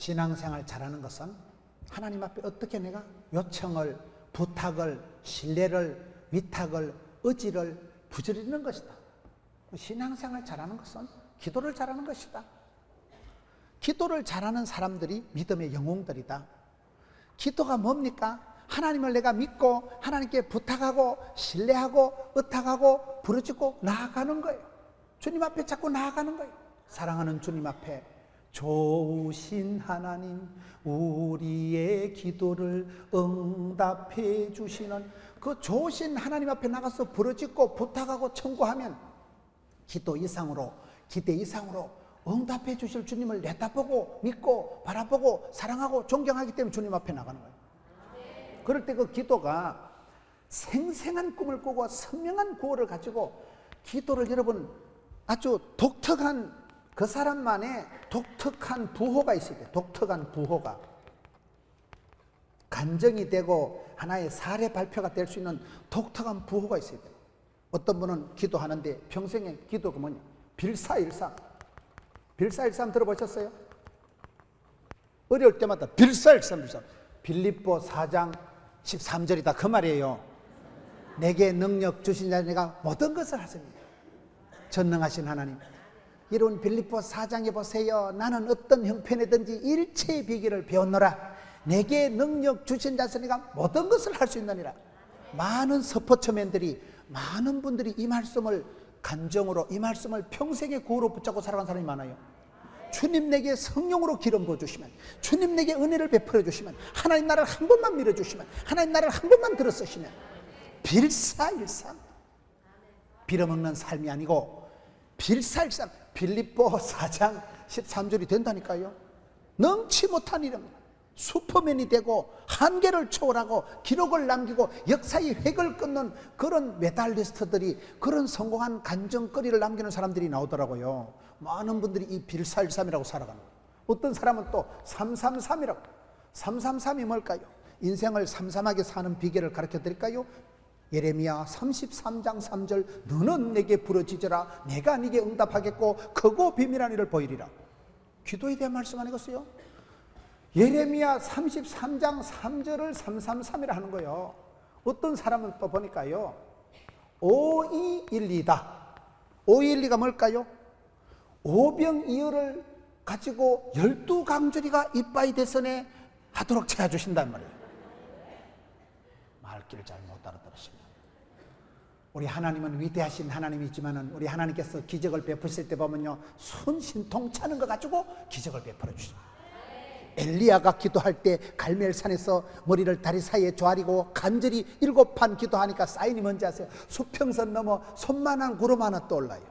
신앙생활 잘하는 것은 하나님 앞에 어떻게 내가 요청을, 부탁을, 신뢰를, 위탁을, 의지를 부지리는 것이다. 신앙생활 잘하는 것은 기도를 잘하는 것이다. 기도를 잘하는 사람들이 믿음의 영웅들이다. 기도가 뭡니까? 하나님을 내가 믿고 하나님께 부탁하고 신뢰하고 의탁하고 부르짖고 나아가는 거예요. 주님 앞에 자꾸 나아가는 거예요. 사랑하는 주님 앞에 좋으신 하나님, 우리의 기도를 응답해 주시는 그 좋으신 하나님 앞에 나가서 부르짖고 부탁하고 청구하면 기도 이상으로, 기대 이상으로 응답해 주실 주님을 내다보고 믿고 바라보고 사랑하고 존경하기 때문에 주님 앞에 나가는 거예요. 그럴 때 그 기도가 생생한 꿈을 꾸고 선명한 구호를 가지고 기도를 여러분 아주 독특한 그 사람만의 독특한 부호가 있어야 돼요. 독특한 부호가 간증이 되고 하나의 사례 발표가 될 수 있는 독특한 부호가 있어야 돼요. 어떤 분은 기도하는데 평생의 기도가 뭐냐? 빌사일삼. 빌사일삼 들어보셨어요? 어려울 때마다 빌사일삼. 빌립보 4장 13절이다 그 말이에요. 내게 능력 주신 자 내가 모든 것을 하십니다. 전능하신 하나님. 여러분 빌립보 4장에 보세요. 나는 어떤 형편이든지 일체의 비결을 배웠노라. 내게 능력 주신 자서 내가 모든 것을 할 수 있느니라. 많은 서포처맨들이, 많은 분들이 이 말씀을 간정으로, 이 말씀을 평생의 구호로 붙잡고 살아간 사람이 많아요. 주님 내게 성령으로 기름 부어주시면, 주님 내게 은혜를 베풀어 주시면, 하나님 나를 한 번만 밀어주시면, 하나님 나를 한 번만 들어쓰시면 빌사일삼, 빌어먹는 삶이 아니고 빌사일삼, 빌립보 4장 13절이 된다니까요. 능치 못한 이름, 슈퍼맨이 되고 한계를 초월하고 기록을 남기고 역사의 획을 끊는 그런 메달리스트들이, 그런 성공한 간증거리를 남기는 사람들이 나오더라고요. 많은 분들이 이 빌사일삼이라고 살아가는 거예요. 어떤 사람은 또 333이라고. 333이 뭘까요? 인생을 삼삼하게 사는 비결을 가르쳐 드릴까요? 예레미야 33장 3절 너는 내게 부르짖으라 내가 네게 응답하겠고 크고 비밀한 일을 보이리라. 기도에 대한 말씀 아니겠어요? 예레미야 33장 3절을 333이라 하는 거예요. 어떤 사람은 또 보니까요 5212다. 5212가 뭘까요? 오병이어를 가지고 12강조리가 이빠이 대선에 하도록 채워주신단 말이에요. 말귀를 잘 못 알아들으십니다. 우리 하나님은 위대하신 하나님이지만 우리 하나님께서 기적을 베푸실 때 보면요 순신통차는 거 가지고 기적을 베풀어 주십니다. 엘리야가 기도할 때 갈멜산에서 머리를 다리 사이에 조아리고 간절히 7판 기도하니까 사인이 뭔지 아세요? 수평선 넘어 손만한 구름 하나 떠올라요.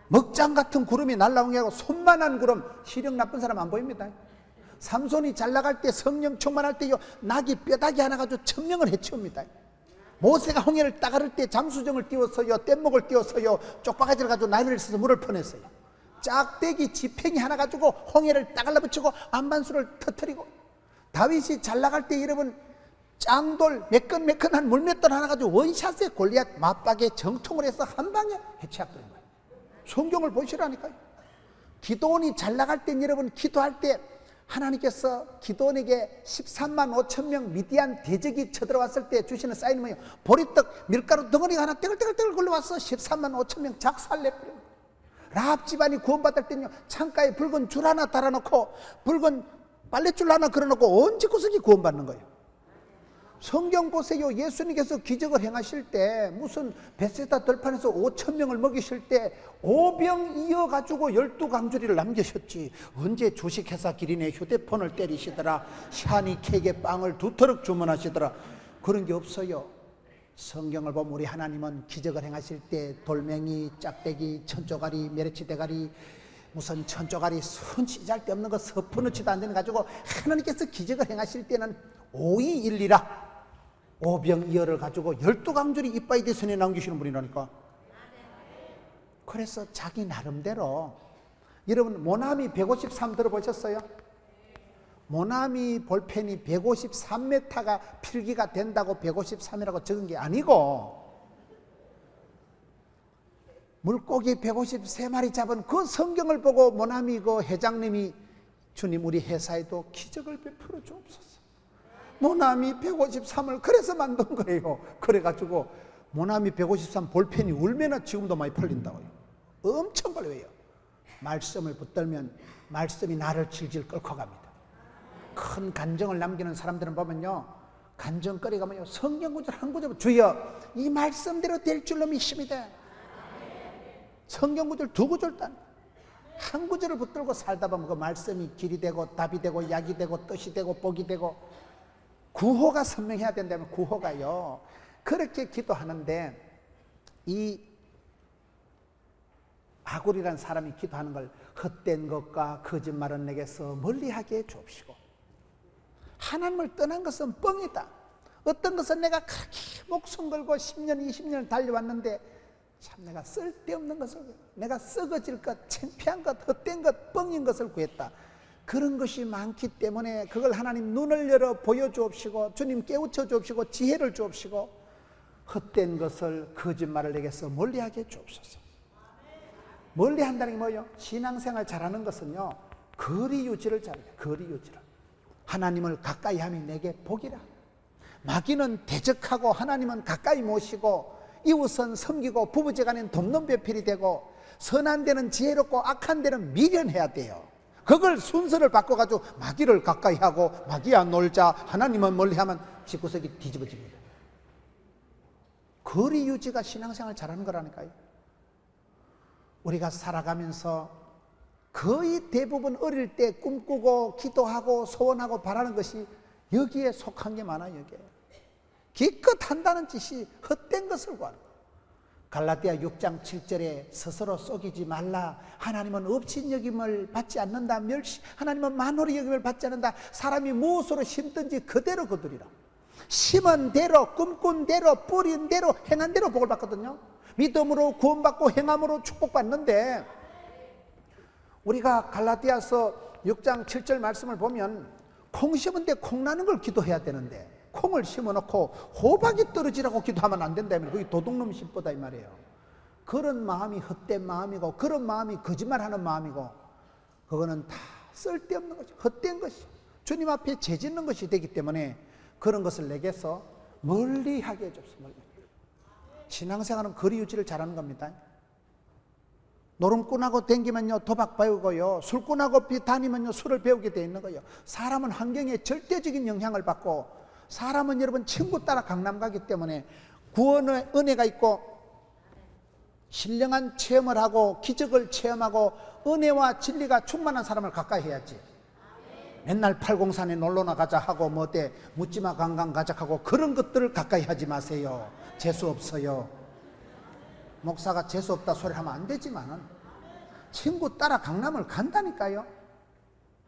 먹장 같은 구름이 날라온 게 아니고 손만한 구름. 시력 나쁜 사람 안 보입니다. 삼손이 잘 나갈 때 성령 충만할 때요 낙이 뼈다귀 하나 가지고 천명을 해치웁니다. 모세가 홍해를 따가를 때 장수정을 띄워서요 뗏목을 띄워서요 쪽바가지를 가지고 나귀를 써서 물을 퍼냈어요. 짝대기 지팽이 하나 가지고 홍해를 따갈라 붙이고 안반수를 터뜨리고, 다윗이 잘 나갈 때 여러분 짱돌 매끈매끈한 물맷돌 하나 가지고 원샷에 골리앗 맞박에 정통을 해서 한 방에 해치워버린 거예요. 성경을 보시라니까요. 기도원이 잘 나갈 때 여러분 기도할 때 하나님께서 기도원에게 13만 5천 명 미디안 대적이 쳐들어왔을 때 주시는 사인이 뭐예요? 보리떡 밀가루 덩어리가 하나 떼글떼글 걸려와서 13만 5천 명 작살내버린 거예요. 라합 집안이 구원받을 때는요 창가에 붉은 줄 하나 달아놓고 붉은 빨랫줄 하나 걸어놓고 온 집구석이 구원받는 거예요. 성경 보세요. 예수님께서 기적을 행하실 때 무슨 베세다 들판에서 5천 명을 먹이실 때 오병이어 가지고 12강조리를 남기셨지. 언제 주식회사 기린에 휴대폰을 때리시더라, 샤니 케이크에 빵을 2트럭 주문하시더라. 그런 게 없어요. 성경을 보면 우리 하나님은 기적을 행하실 때 돌멩이, 짝대기, 천조가리, 메르치 대가리, 무슨 천조가리, 손 찌잘 데 없는 거 서퍼놓지도 안 되는 가지고 하나님께서 기적을 행하실 때는 5212라 오병이어를 가지고 12강조리 이빠이 대선에 남기시는 분이라니까. 그래서 자기 나름대로, 여러분 모나미 153 들어보셨어요? 모나미 볼펜이 153m가 필기가 된다고 153이라고 적은 게 아니고 물고기 153마리 잡은 그 성경을 보고 모나미 그 회장님이 주님 우리 회사에도 기적을 베풀어 주옵소서. 모나미 153을 그래서 만든 거예요. 그래가지고 모나미 153 볼펜이 울면 지금도 많이 팔린다고요. 엄청 걸려요. 말씀을 붙들면 말씀이 나를 질질 끌고 갑니다. 큰 간정을 남기는 사람들은 보면요, 간정거리가 뭐요, 성경 구절 한 구절, 주여 이 말씀대로 될 줄로 믿습니다. 성경 구절 두 구절 단 한 구절을 붙들고 살다 보면 그 말씀이 길이 되고 답이 되고 약이 되고 뜻이 되고 복이 되고, 구호가 선명해야 된다면 구호가요, 그렇게 기도하는데 이 아굴이라는 사람이 기도하는 걸 헛된 것과 거짓말은 내게서 멀리하게 해 주옵시고, 하나님을 떠난 것은 뻥이다. 어떤 것은 내가 그렇게 목숨 걸고 10년 20년을 달려왔는데 참 내가 쓸데없는 것을, 내가 썩어질 것, 창피한 것, 헛된 것, 뻥인 것을 구했다. 그런 것이 많기 때문에 그걸 하나님 눈을 열어 보여주옵시고, 주님 깨우쳐 주옵시고, 지혜를 주옵시고, 헛된 것을, 거짓말을 내게서 멀리하게 주옵소서. 멀리한다는 게 뭐예요? 신앙생활 잘하는 것은요, 거리 유지를 잘해요. 거리 유지를. 하나님을 가까이 함이 내게 복이라. 마귀는 대적하고 하나님은 가까이 모시고, 이웃은 섬기고, 부부지간엔 돕는 배필이 되고, 선한 데는 지혜롭고 악한 데는 미련해야 돼요. 그걸 순서를 바꿔가지고 마귀를 가까이 하고, 마귀야 놀자, 하나님은 멀리하면 집구석이 뒤집어집니다. 거리 유지가 신앙생활 잘하는 거라니까요. 우리가 살아가면서 거의 대부분 어릴 때 꿈꾸고 기도하고 소원하고 바라는 것이 여기에 속한 게 많아요. 여기에 기껏 한다는 짓이 헛된 것을 구하는 거예요. 갈라디아 6장 7절에 스스로 속이지 말라. 하나님은 업신 여김을 받지 않는다. 하나님은 만홀히 여김을 받지 않는다. 사람이 무엇으로 심든지 그대로 거두리라. 심은 대로, 꿈꾼 대로, 뿌린 대로, 행한 대로 복을 받거든요. 믿음으로 구원받고 행함으로 축복받는데, 우리가 갈라디아서 6장 7절 말씀을 보면 콩 심은 데 콩 나는 걸 기도해야 되는데, 콩을 심어놓고 호박이 떨어지라고 기도하면 안 된다면 그게 도둑놈 심보다 이 말이에요. 그런 마음이 헛된 마음이고, 그런 마음이 거짓말하는 마음이고, 그거는 다 쓸데없는 것이, 헛된 것이, 주님 앞에 죄짓는 것이 되기 때문에 그런 것을 내게서 멀리하게 해줬습니다. 신앙생활은 거리 유지를 잘하는 겁니다. 노름꾼하고 댕기면요 도박 배우고요, 술꾼하고 다니면요 술을 배우게 돼 있는 거예요. 사람은 환경에 절대적인 영향을 받고, 사람은 여러분 친구 따라 강남 가기 때문에 구원의 은혜가 있고 신령한 체험을 하고 기적을 체험하고 은혜와 진리가 충만한 사람을 가까이 해야지. 맨날 팔공산에 놀러나 가자 하고 뭐 어때 묻지마 관광 가자 하고 그런 것들을 가까이 하지 마세요. 재수 없어요. 목사가 재수 없다 소리 하면 안 되지만은 친구 따라 강남을 간다니까요.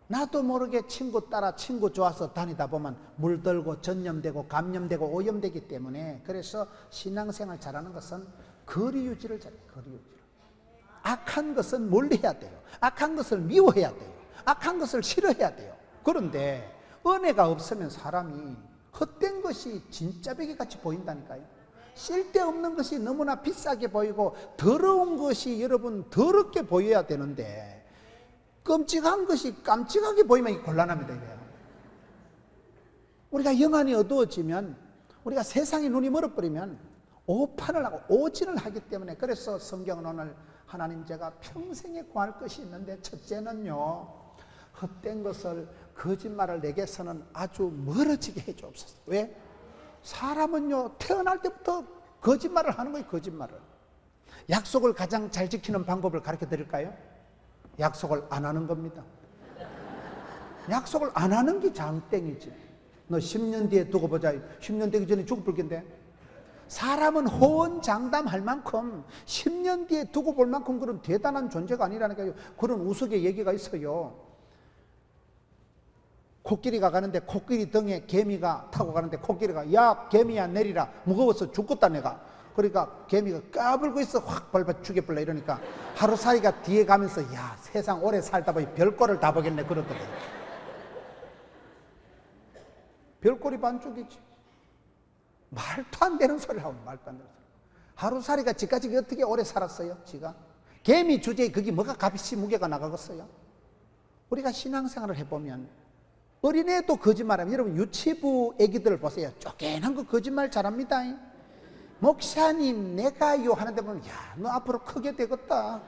나도 모르게 친구 따라 친구 좋아서 다니다 보면 물들고 전염되고 감염되고 오염되기 때문에, 그래서 신앙생활 잘하는 것은 거리 유지를 잘해요. 거리 유지를. 악한 것은 멀리해야 돼요. 악한 것을 미워해야 돼요. 악한 것을 싫어해야 돼요. 그런데 은혜가 없으면 사람이 헛된 것이 진짜 베개같이 보인다니까요. 쓸데없는 것이 너무나 비싸게 보이고 더러운 것이 여러분 더럽게 보여야 되는데, 끔찍한 것이 깜찍하게 보이면 곤란합니다. 이래요. 우리가 영안이 어두워지면, 우리가 세상에 눈이 멀어버리면 오판을 하고 오진을 하기 때문에, 그래서 성경은 오늘 하나님 제가 평생에 구할 것이 있는데, 첫째는요 헛된 것을, 거짓말을 내게서는 아주 멀어지게 해 주옵소서. 왜? 사람은요 태어날 때부터 거짓말을 하는 거예요. 거짓말을. 약속을 가장 잘 지키는 방법을 가르쳐 드릴까요? 약속을 안 하는 겁니다. 약속을 안 하는 게 장땡이지. 너 10년 뒤에 두고 보자. 10년 되기 전에 죽을 뻔겠네. 사람은 호언장담할 만큼 10년 뒤에 두고 볼 만큼 그런 대단한 존재가 아니라니까요. 그런 우스개 얘기가 있어요. 코끼리가 가는데 코끼리 등에 개미가 타고 가는데 코끼리가 야 개미야 내리라, 무거워서 죽겠다 내가. 그러니까 개미가 까불고 있어. 확 밟아 죽여버려. 이러니까 하루살이가 뒤에 가면서 야 세상 오래 살다 보니 별꼴을 다 보겠네 그러더래요. 별꼴이 반쪽이지. 말도 안 되는 소리를 하고, 말도 안 되는 소리. 하루살이가 지금까지 어떻게 오래 살았어요? 지가 개미 주제에 그게 뭐가 값이 무게가 나가겠어요? 우리가 신앙생활을 해보면 어린애도 거짓말하면, 여러분 유치부 애기들을 보세요. 쪼개난 거 거짓말 잘합니다. 목사님 내가요 하는데 보면, 야, 너 앞으로 크게 되겠다.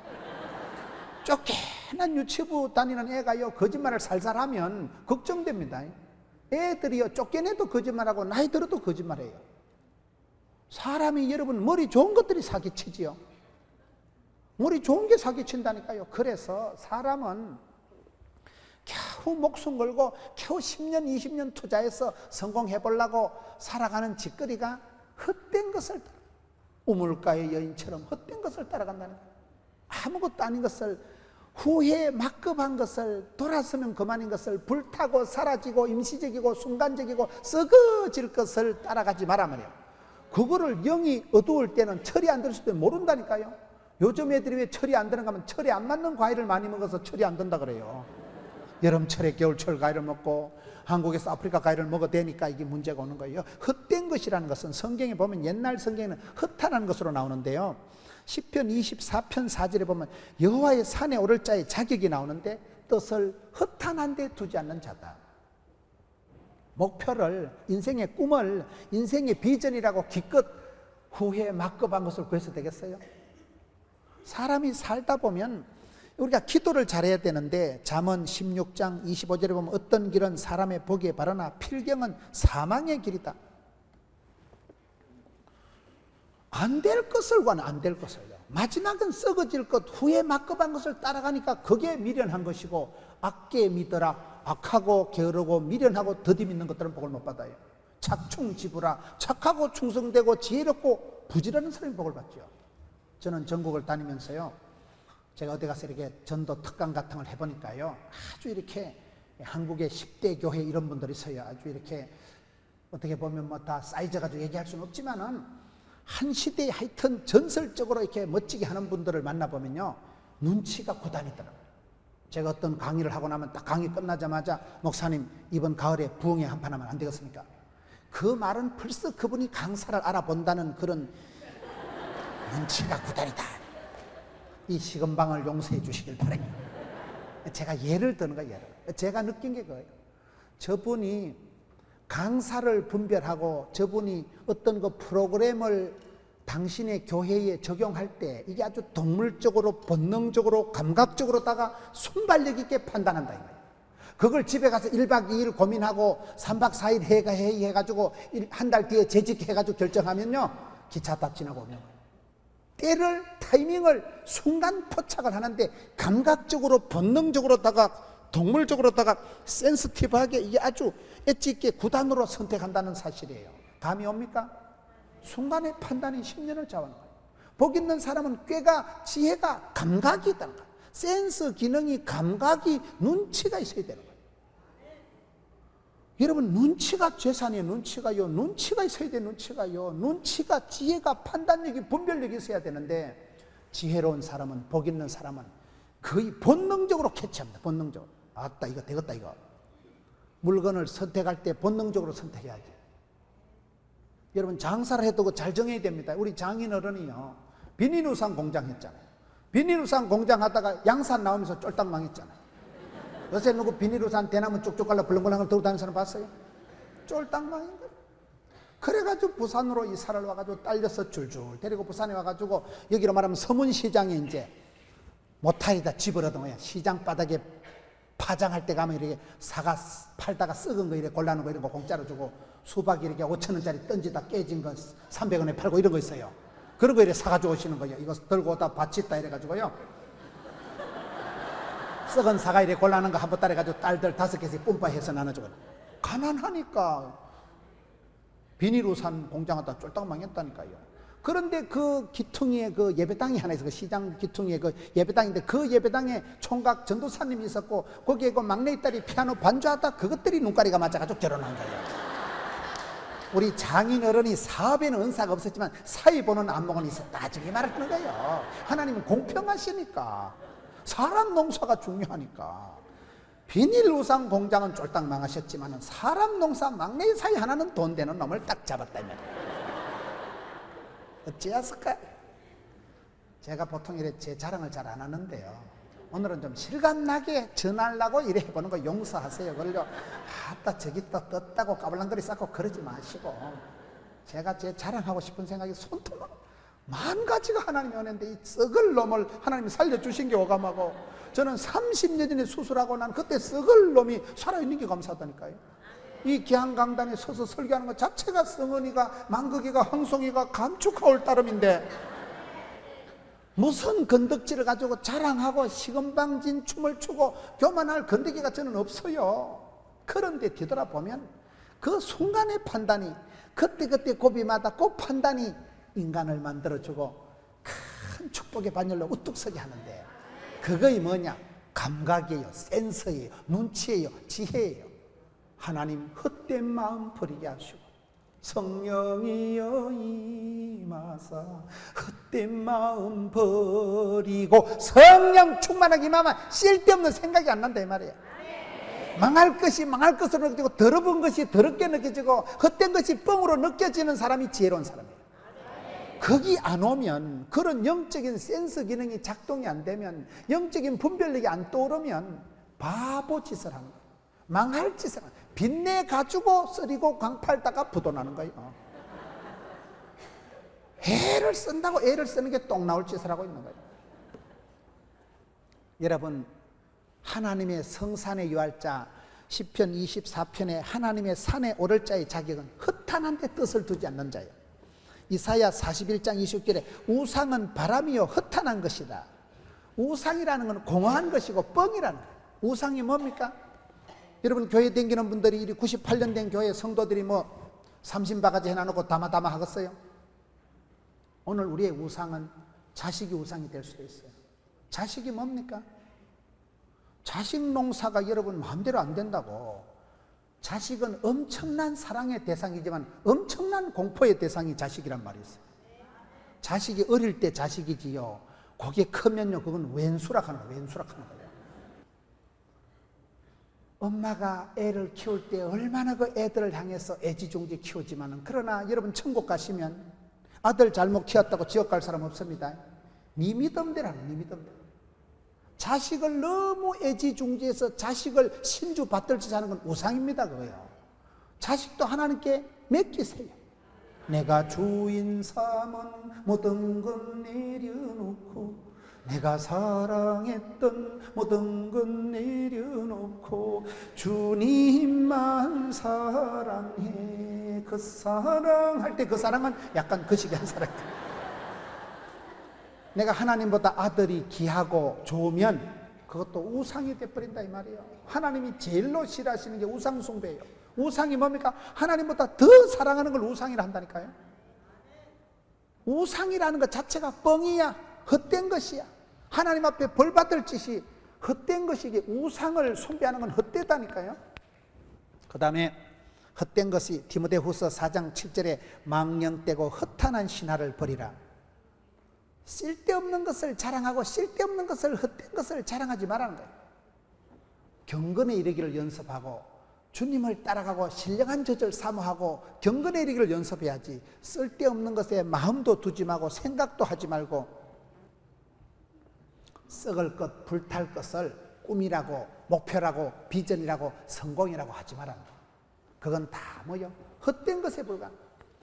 쪼개난 유치부 다니는 애가요 거짓말을 살살하면 걱정됩니다. 애들이요 쫓겨내도 거짓말하고 나이 들어도 거짓말해요. 사람이, 여러분, 머리 좋은 것들이 사기치지요. 머리 좋은 게 사기친다니까요. 그래서 사람은 겨우 목숨 걸고 겨우 10년 20년 투자해서 성공해 보려고 살아가는 짓거리가 헛된 것을 따라, 우물가의 여인처럼 헛된 것을 따라간다는 거예요. 아무것도 아닌 것을, 후회에 막급한 것을, 돌아서면 그만인 것을, 불타고 사라지고 임시적이고 순간적이고 썩어질 것을 따라가지 마라 말이에요. 그거를 영이 어두울 때는, 철이 안 들었을 때 모른다니까요. 요즘 애들이 왜 철이 안 드는가 하면 철이 안 맞는 과일을 많이 먹어서 철이 안 든다 그래요. 여름철에 겨울철 과일을 먹고 한국에서 아프리카 과일을 먹어대니까 이게 문제가 오는 거예요. 헛된 것이라는 것은 성경에 보면, 옛날 성경에는 헛하는 것으로 나오는데요, 시편 24편 4절에 보면 여호와의 산에 오를 자의 자격이 나오는데, 뜻을 허탄한 데 두지 않는 자다. 목표를, 인생의 꿈을, 인생의 비전이라고 기껏 후회에 막급한 것을 구해서 되겠어요? 사람이 살다 보면 우리가 기도를 잘해야 되는데, 잠언 16장 25절에 보면 어떤 길은 사람의 보기에 바르나 필경은 사망의 길이다. 안 될 것을 구하는, 안 될 것을요. 마지막은 썩어질 것, 후에 막급한 것을 따라가니까 그게 미련한 것이고, 악계 믿어라, 악하고 게으르고 미련하고 더디 믿는 것들은 복을 못 받아요. 착충지부라, 착하고 충성되고 지혜롭고 부지런한 사람이 복을 받죠. 저는 전국을 다니면서요, 제가 어디 가서 이렇게 전도 특강 같은 걸 해보니까요, 아주 이렇게 한국의 10대 교회 이런 분들이 있어요. 아주 이렇게 어떻게 보면 뭐 다 사이즈 가지고 얘기할 수는 없지만은, 한 시대에 하여튼 전설적으로 이렇게 멋지게 하는 분들을 만나보면요, 눈치가 고단이더라고요. 제가 어떤 강의를 하고 나면 딱 강의 끝나자마자, 목사님 이번 가을에 부흥회 한판 하면 안 되겠습니까? 그 말은 벌써 그분이 강사를 알아본다는 그런 눈치가 고단이다. 이 시건방을 용서해 주시길 바랍니다. 제가 예를 드는 거예요. 예를. 제가 느낀 게 그거예요. 저분이 강사를 분별하고, 저분이 어떤 그 프로그램을 당신의 교회에 적용할 때 이게 아주 동물적으로, 본능적으로, 감각적으로다가 순발력 있게 판단한다 이거예요. 그걸 집에 가서 1박 2일 고민하고 3박 4일 회의해가지고 한 달 뒤에 재직해가지고 결정하면요, 기차 다 지나고 오는 거예요. 때를, 타이밍을 순간 포착을 하는데, 감각적으로, 본능적으로다가, 동물적으로다가 센스티브하게, 이게 아주 엣지 있게 구단으로 선택한다는 사실이에요. 감이 옵니까? 순간의 판단이 10년을 좌우하는 거예요. 복 있는 사람은 꾀가, 지혜가, 감각이 있다는 거예요. 센스 기능이, 감각이, 눈치가 있어야 되는 거예요. 여러분, 눈치가 재산이에요. 눈치가요. 눈치가 있어야 돼요. 눈치가요. 눈치가, 지혜가, 판단력이, 분별력이 있어야 되는데, 지혜로운 사람은, 복 있는 사람은 거의 본능적으로 캐치합니다. 본능적으로. 아따, 이거 되겠다, 이거. 물건을 선택할 때 본능적으로 선택해야지. 여러분, 장사를 해도 잘 정해야 됩니다. 우리 장인 어른이요, 비닐우산 공장 했잖아요. 비닐우산 공장 하다가 양산 나오면서 쫄딱 망했잖아요. 요새 누구 비닐우산 대나무 쭉쭉 갈라 벌렁벌렁 들고 다니는 사람 봤어요? 쫄딱 망인 거예요. 그래가지고 부산으로 이사를 와가지고 딸려서 줄줄 데리고 부산에 와가지고, 여기로 말하면 서문시장에 이제 모타리다 집을 얻은 거야. 시장 바닥에 파장할 때 가면 이렇게 사과 팔다가 썩은 거 이렇게 골라놓은 거 이런 거 공짜로 주고, 수박 이렇게 5,000원짜리 던지다 깨진 거 300원에 팔고 이런 거 있어요. 그런 거 이렇게 사가지고 오시는 거예요. 이거 들고 오다 밭이 있다 이래가지고요, 썩은 사과 이렇게 골라놓은 거 한 보따리 가지고 딸들 5개씩 뿜빠해서 나눠주고. 가난하니까 비닐우산 공장하다 쫄딱 망했다니까요. 그런데 그 기퉁이에 그 예배당이 하나 있어. 그 시장 기퉁이에 그 예배당인데, 그 예배당에 총각 전도사님이 있었고, 거기에 그 막내 딸이 피아노 반주하다 그것들이 눈가리가 맞아가지고 결혼한 거예요. 우리 장인 어른이 사업에는 은사가 없었지만 사회 보는 안목은 있었다, 저기 말하는 거예요. 하나님은 공평하시니까, 사람 농사가 중요하니까. 비닐우산 공장은 쫄딱 망하셨지만 사람 농사 막내 사이 하나는 돈 되는 놈을 딱 잡았다면 어찌했을까요? 제가 보통 이렇게 제 자랑을 잘 안 하는데요, 오늘은 좀 실감나게 전하려고 이래 해보는 거 용서하세요. 그러려 아따 저기 또 떴다고 까불랑거리 쌓고 그러지 마시고, 제가 제 자랑하고 싶은 생각이 손톱은 만 가지가 하나님이 오는데 이 썩을 놈을 하나님이 살려주신 게 오감하고, 저는 30년 전에 수술하고 난 그때 썩을 놈이 살아있는 게 감사하다니까요. 이 기한강단에 서서 설교하는 것 자체가 성은이가, 망극이가, 황송이가 감축하올 따름인데, 무슨 건덕지를 가지고 자랑하고 시금방진 춤을 추고 교만할 건더기가 저는 없어요. 그런데 뒤돌아보면 그 순간의 판단이, 그때그때 고비마다 그 판단이 인간을 만들어주고 큰 축복의 반열로 우뚝 서게 하는데, 그거이 뭐냐? 감각이에요, 센서예요, 눈치예요, 지혜예요. 하나님 헛된 마음 버리게 하시고, 성령이여 임하사 헛된 마음 버리고, 성령 충만하게 임하면 쓸데없는 생각이 안 난다 이 말이에요. 망할 것이 망할 것으로 느껴지고, 더러운 것이 더럽게 느껴지고, 헛된 것이 뻥으로 느껴지는 사람이 지혜로운 사람이에요. 거기 안 오면, 그런 영적인 센서 기능이 작동이 안 되면, 영적인 분별력이 안 떠오르면 바보 짓을 하는 거예요. 망할 짓을 하는 거예요. 빚내 가지고 썰이고 광팔다가 부도나는 거예요. 애를 쓴다고 애를 쓰는 게 똥 나올 짓을 하고 있는 거예요. 여러분, 하나님의 성산에 유할자 시편 24편에 하나님의 산에 오를 자의 자격은 허탄한 데 뜻을 두지 않는 자예요. 이사야 41장 20절에 우상은 바람이요 허탄한 것이다. 우상이라는 건 공허한 것이고 뻥이라는 거예요. 우상이 뭡니까? 여러분, 교회 다니는 분들이 98년 된 교회 성도들이 뭐 삼신바가지 해놔놓고 다마다마 하겠어요? 오늘 우리의 우상은 자식이 우상이 될 수도 있어요. 자식이 뭡니까? 자식 농사가 여러분 마음대로 안 된다고. 자식은 엄청난 사랑의 대상이지만 엄청난 공포의 대상이 자식이란 말이 있어요. 자식이 어릴 때 자식이지요, 그게 크면요 그건 왼수락하는 거예요. 왼수락하는 거예요. 엄마가 애를 키울 때 얼마나 그 애들을 향해서 애지중지 키우지만은, 그러나 여러분 천국 가시면 아들 잘못 키웠다고 지옥 갈 사람 없습니다. 네 믿음대로는 네 믿음대로. 자식을 너무 애지중지해서 자식을 신주 받들지 하는 건 우상입니다. 그거요. 자식도 하나님께 맡기세요. 내가 주인 삼은 모든 것 내려놓고, 내가 사랑했던 모든 것 내려놓고 주님만 사랑해. 그 사랑할 때 그 사랑은 약간 거시기한 사랑이다. 내가 하나님보다 아들이 귀하고 좋으면 그것도 우상이 돼버린다 이 말이에요. 하나님이 제일로 싫어하시는 게 우상 숭배예요. 우상이 뭡니까? 하나님보다 더 사랑하는 걸 우상이라 한다니까요. 우상이라는 것 자체가 뻥이야, 헛된 것이야. 하나님 앞에 벌 받을 짓이 헛된 것이기, 우상을 숭배하는 건 헛되다니까요. 그 다음에 헛된 것이 디모데후서 4장 7절에 망령되고 허탄한 신화를 버리라. 쓸데없는 것을 자랑하고 쓸데없는 것을, 헛된 것을 자랑하지 말라는 거예요. 경건에 이르기를 연습하고 주님을 따라가고 신령한 젖을 사모하고 경건에 이르기를 연습해야지, 쓸데없는 것에 마음도 두지 말고 생각도 하지 말고 썩을 것, 불탈 것을 꿈이라고, 목표라고, 비전이라고, 성공이라고 하지 말아라. 그건 다 뭐요? 헛된 것에 불과한,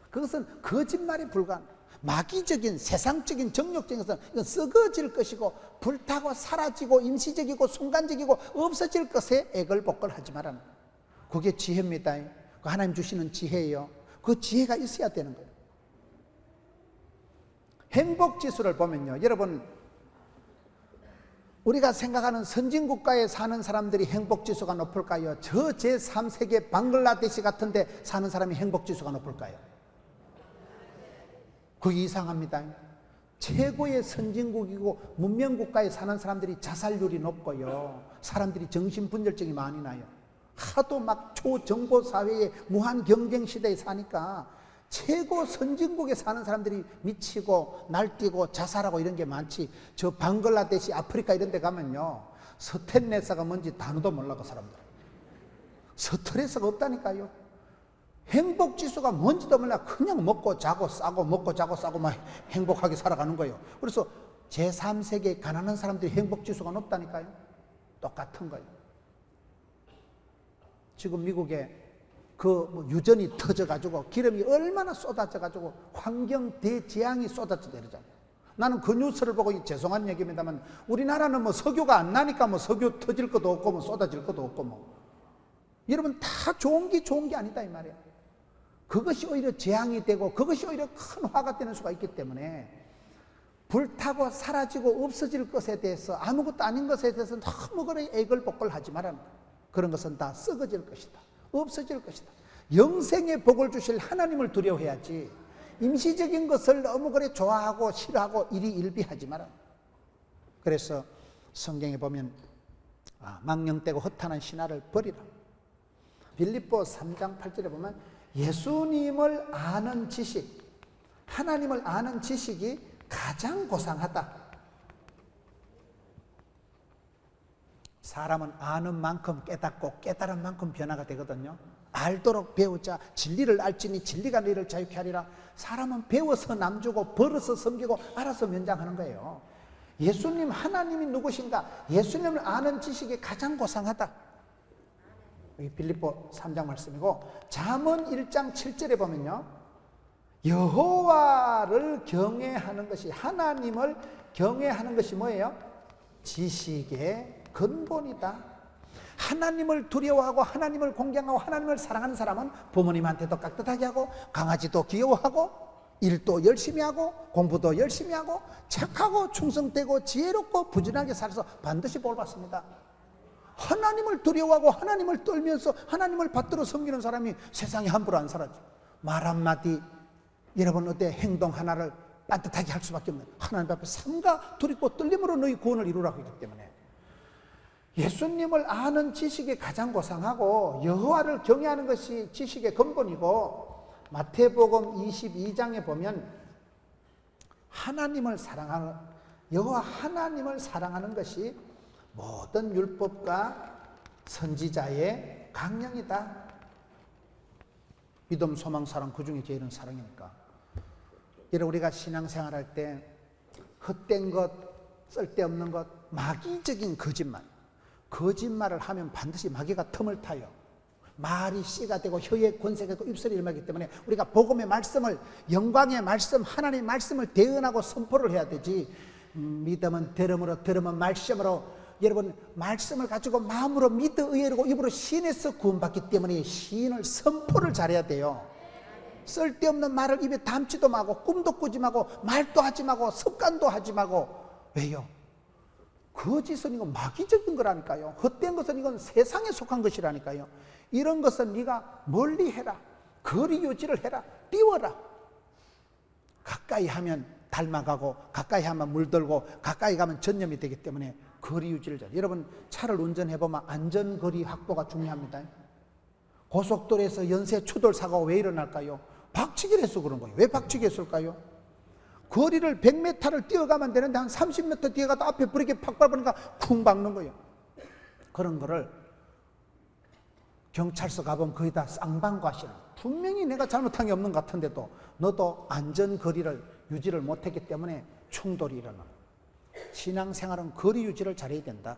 그것은 거짓말에 불과한, 마귀적인 세상적인 정욕적인 것은 이건 썩어질 것이고 불타고 사라지고 임시적이고 순간적이고 없어질 것에 애걸복걸 하지 말아라. 그게 지혜입니다. 그 하나님 주시는 지혜예요. 그 지혜가 있어야 되는 거예요. 행복지수를 보면요, 여러분, 우리가 생각하는 선진국가에 사는 사람들이 행복지수가 높을까요? 저 제3세계 방글라데시 같은 데 사는 사람이 행복지수가 높을까요? 그게 이상합니다. 최고의 선진국이고 문명국가에 사는 사람들이 자살률이 높고요, 사람들이 정신분열증이 많이 나요. 하도 막 초정보 사회에 무한 경쟁 시대에 사니까 최고 선진국에 사는 사람들이 미치고 날뛰고 자살하고 이런 게 많지. 저 방글라데시, 아프리카 이런 데 가면요, 스트레스가 뭔지 단어도 몰라. 그 사람들 스트레스가 없다니까요. 행복지수가 뭔지도 몰라. 그냥 먹고 자고 싸고 먹고 자고 싸고 막 행복하게 살아가는 거예요. 그래서 제3세계 가난한 사람들이 행복지수가 높다니까요. 똑같은 거예요. 지금 미국에 그 유전이 터져가지고 기름이 얼마나 쏟아져가지고 환경 대재앙이 쏟아져 내리잖아요. 나는 그 뉴스를 보고 죄송한 얘기입니다만 우리나라는 뭐 석유가 안 나니까 뭐 석유 터질 것도 없고 뭐 쏟아질 것도 없고 뭐 여러분 다 좋은 게 아니다 이 말이에요. 그것이 오히려 재앙이 되고 그것이 오히려 큰 화가 되는 수가 있기 때문에 불타고 사라지고 없어질 것에 대해서 아무것도 아닌 것에 대해서 너무 그래 애걸복걸 하지 말라는 거예요. 그런 것은 다 썩어질 것이다. 없어질 것이다. 영생의 복을 주실 하나님을 두려워해야지 임시적인 것을 너무 그래 좋아하고 싫어하고 이리 일비하지 마라. 그래서 성경에 보면 망령되고 허탄한 신화를 버리라. 빌립보 3장 8절에 보면 예수님을 아는 지식, 하나님을 아는 지식이 가장 고상하다. 사람은 아는 만큼 깨닫고 깨달은 만큼 변화가 되거든요. 알도록 배우자. 진리를 알지니 진리가 너희를 자유케 하리라. 사람은 배워서 남주고 벌어서 섬기고 알아서 면장하는 거예요. 예수님 하나님이 누구신가? 예수님을 아는 지식이 가장 고상하다. 여기 빌립보 3장 말씀이고 잠언 1장 7절에 보면요, 여호와를 경외하는 것이, 하나님을 경외하는 것이 뭐예요? 지식의 근본이다. 하나님을 두려워하고 하나님을 공경하고 하나님을 사랑하는 사람은 부모님한테도 깍듯하게 하고 강아지도 귀여워하고 일도 열심히 하고 공부도 열심히 하고 착하고 충성되고 지혜롭고 부지런하게 살아서 반드시 복 받습니다. 하나님을 두려워하고 하나님을 떨면서 하나님을 받들어 섬기는 사람이 세상에 함부로 안 살아죠. 말 한마디, 여러분 어때? 행동 하나를 빤듯하게 할 수밖에 없는, 하나님 앞에 삼가 두렵고 떨림으로 너희 구원을 이루라고 했기 때문에 예수님을 아는 지식이 가장 고상하고 여호와를 경외하는 것이 지식의 근본이고, 마태복음 22장에 보면 하나님을 사랑하는, 여호와 하나님을 사랑하는 것이 모든 율법과 선지자의 강령이다. 믿음, 소망, 사랑, 그 중에 제일은 사랑이니까. 여러분 우리가 신앙생활할 때 헛된 것, 쓸데없는 것, 마귀적인 거짓말을 하면 반드시 마귀가 틈을 타요. 말이 씨가 되고 혀의 권세가 있고 입술이 일마기 때문에 우리가 복음의 말씀을, 영광의 말씀, 하나님의 말씀을 대언하고 선포를 해야 되지. 믿음은 들음으로, 들음은 말씀으로. 여러분 말씀을 가지고 마음으로 믿어 의뢰하고 입으로 신에서 구원받기 때문에 신을 선포를 잘해야 돼요. 쓸데없는 말을 입에 담지도 마고 꿈도 꾸지 마고 말도 하지 마고 습관도 하지 마고. 왜요? 거짓은 이건 마귀적인 거라니까요. 헛된 것은 이건 세상에 속한 것이라니까요. 이런 것은 네가 멀리 해라. 거리 유지를 해라. 띄워라. 가까이 하면 닮아가고 가까이 하면 물들고 가까이 가면 전염이 되기 때문에 거리 유지를 잘. 여러분 차를 운전해보면 안전거리 확보가 중요합니다. 고속도로에서 연쇄 추돌 사고가 왜 일어날까요? 박치기를 해서 그런 거예요. 왜 박치기 했을까요? 거리를 100m를 뛰어가면 되는데 한 30m 뛰어가다 앞에 브레이크 팍 밟으니까 쿵 박는 거예요. 그런 거를 경찰서 가보면 거의 다 쌍방과실. 분명히 내가 잘못한 게 없는 것 같은데도 너도 안전거리를 유지를 못했기 때문에 충돌이 일어나. 신앙생활은 거리 유지를 잘해야 된다.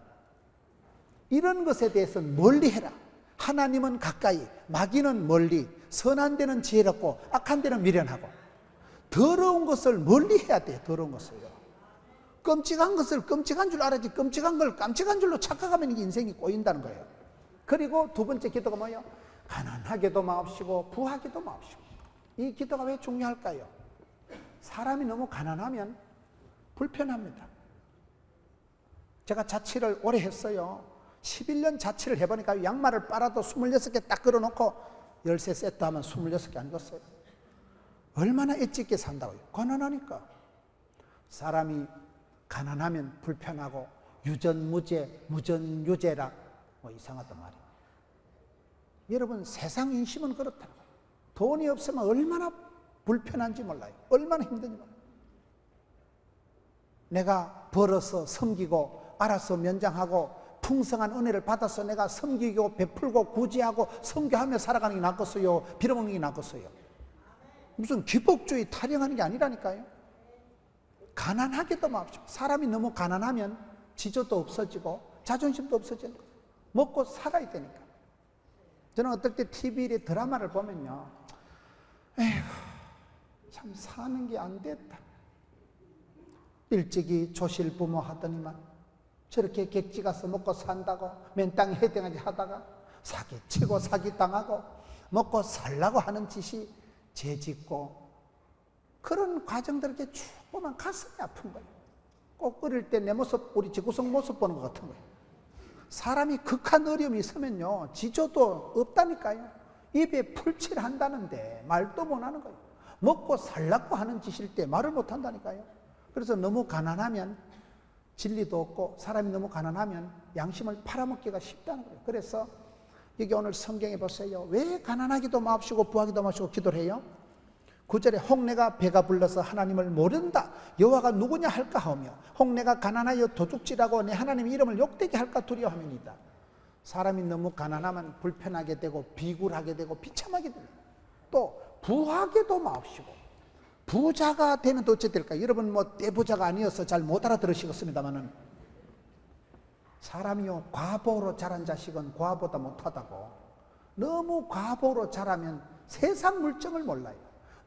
이런 것에 대해서는 멀리 해라. 하나님은 가까이, 마귀는 멀리, 선한 데는 지혜롭고 악한 데는 미련하고. 더러운 것을 멀리 해야 돼. 더러운 것을요. 끔찍한 것을 끔찍한 줄 알아야지, 끔찍한 걸 깜찍한 줄로 착각하면 인생이 꼬인다는 거예요. 그리고 두 번째 기도가 뭐예요? 가난하게도 마옵시고 부하게도 마옵시고. 이 기도가 왜 중요할까요? 사람이 너무 가난하면 불편합니다. 제가 자취를 오래 했어요. 11년 자취를 해보니까 양말을 빨아도 26개 딱 걸어놓고 열쇠 세트 하면 26개 안 줬어요. 얼마나 엣지 있게 산다고요. 가난하니까. 사람이 가난하면 불편하고 유전무죄, 무전유죄라 뭐 이상하단 말이에요. 여러분 세상 인심은 그렇다. 돈이 없으면 얼마나 불편한지 몰라요. 얼마나 힘든지 몰라요. 내가 벌어서 섬기고 알아서 면장하고 풍성한 은혜를 받아서 내가 섬기고 베풀고 구제하고 섬겨하며 살아가는 게 낫겠어요? 빌어먹는 게 낫겠어요? 무슨 기복주의 타령하는 게 아니라니까요. 가난하게도 마옵시고. 사람이 너무 가난하면 지조도 없어지고 자존심도 없어지는 거예요. 먹고 살아야 되니까. 저는 어떨 때 TV에 드라마를 보면요, 에휴, 참 사는 게 안 됐다. 일찍이 조실부모 하더니만 저렇게 객지 가서 먹고 산다고 맨땅에 헤딩하지 하다가 사기치고 사기당하고 먹고 살라고 하는 짓이 죄짓고, 그런 과정들 이렇게 쭉 보면 가슴이 아픈 거예요. 꼭 어릴 때 내 모습, 우리 지구성 모습 보는 것 같은 거예요. 사람이 극한 어려움이 있으면요, 지조도 없다니까요. 입에 풀칠 한다는데 말도 못 하는 거예요. 먹고 살라고 하는 짓일 때 말을 못 한다니까요. 그래서 너무 가난하면 진리도 없고, 사람이 너무 가난하면 양심을 팔아먹기가 쉽다는 거예요. 그래서 여기 오늘 성경에 보세요. 왜 가난하기도 마옵시고 부하기도 마옵시고 기도를 해요? 9절에 혹내가 배가 불러서 하나님을 모른다, 여호와가 누구냐 할까 하며, 혹내가 가난하여 도둑질하고 내 하나님 이름을 욕되게 할까 두려워함이니이다. 사람이 너무 가난하면 불편하게 되고 비굴하게 되고 비참하게 됩니다. 또 부하게도 마옵시고, 부자가 되면 또 어찌 될까요? 여러분 뭐 떼부자가 아니어서 잘 못 알아들으시겠습니다만은, 사람이요, 과보로 자란 자식은 과보다 못하다고. 너무 과보로 자라면 세상 물정을 몰라요.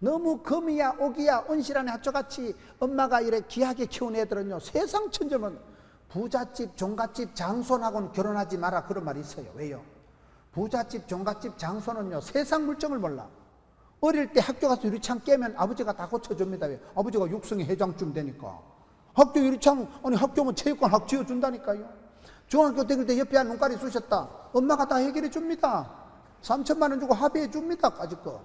너무 금이야 옥이야 온실안에 하초같이 엄마가 이렇게 귀하게 키운 애들은요, 세상 천재면 부잣집 종갓집 장손하고는 결혼하지 마라, 그런 말이 있어요. 왜요? 부잣집 종갓집 장손은요, 세상 물정을 몰라. 어릴 때 학교 가서 유리창 깨면 아버지가 다 고쳐줍니다. 왜? 아버지가 육성의 회장쯤 되니까. 학교 유리창, 아니 학교면 체육관 학 지어준다니까요. 중학교 다닐 때 옆에 눈깔이 쑤셨다, 엄마가 다 해결해 줍니다. 3천만 원 주고 합의해 줍니다, 까짓 거.